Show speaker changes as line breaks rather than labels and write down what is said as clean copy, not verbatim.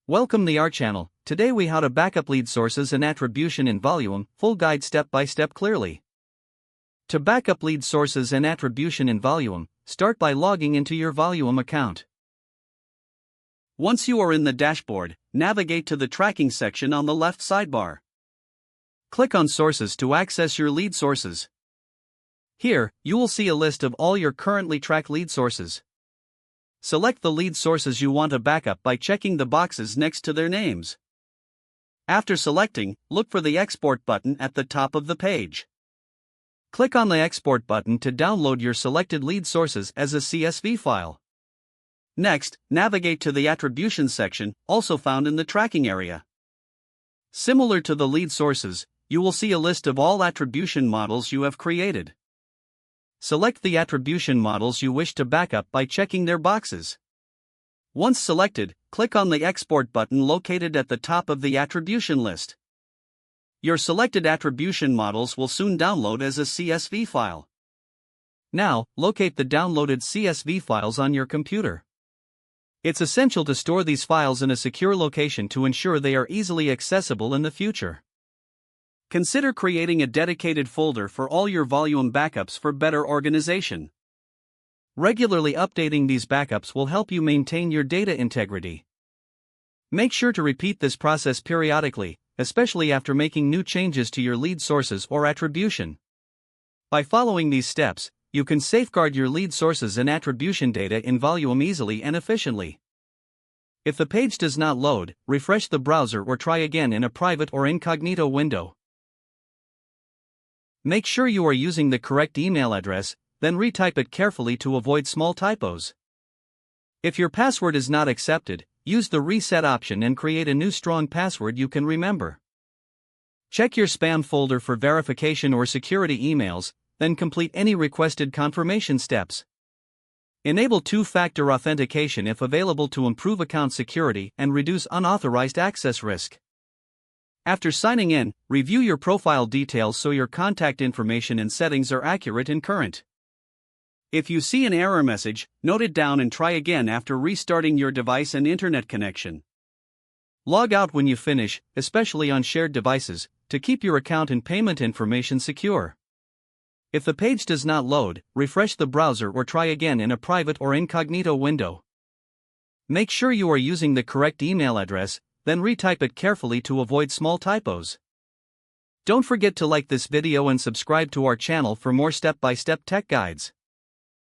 Welcome to our channel. Today we how to backup lead sources and attribution in Voluum, full guide step by step clearly. To backup lead sources and attribution in Voluum, start by logging into your Voluum account. Once you are in the dashboard, navigate to the tracking section on the left sidebar. Click on Sources to access your lead sources. Here, you will see a list of all your currently tracked lead sources. Select the lead sources you want to backup by checking the boxes next to their names. After selecting, look for the Export button at the top of the page. Click on the Export button to download your selected lead sources as a CSV file. Next, navigate to the Attribution section, also found in the tracking area. Similar to the lead sources, you will see a list of all attribution models you have created. Select the attribution models you wish to backup by checking their boxes. Once selected, click on the Export button located at the top of the attribution list. Your selected attribution models will soon download as a CSV file. Now, locate the downloaded CSV files on your computer. It's essential to store these files in a secure location to ensure they are easily accessible in the future. Consider creating a dedicated folder for all your Volume backups for better organization. Regularly updating these backups will help you maintain your data integrity. Make sure to repeat this process periodically, especially after making new changes to your lead sources or attribution. By following these steps, you can safeguard your lead sources and attribution data in Volume easily and efficiently. If the page does not load, refresh the browser or try again in a private or incognito window. Make sure you are using the correct email address, then retype it carefully to avoid small typos. If your password is not accepted, use the reset option and create a new strong password you can remember. Check your spam folder for verification or security emails, then complete any requested confirmation steps. Enable two-factor authentication if available to improve account security and reduce unauthorized access risk. After signing in, review your profile details so your contact information and settings are accurate and current. If you see an error message, note it down and try again after restarting your device and internet connection. Log out when you finish, especially on shared devices, to keep your account and payment information secure. If the page does not load, refresh the browser or try again in a private or incognito window. Make sure you are using the correct email address, then retype it carefully to avoid small typos. Don't forget to like this video and subscribe to our channel for more step-by-step tech guides.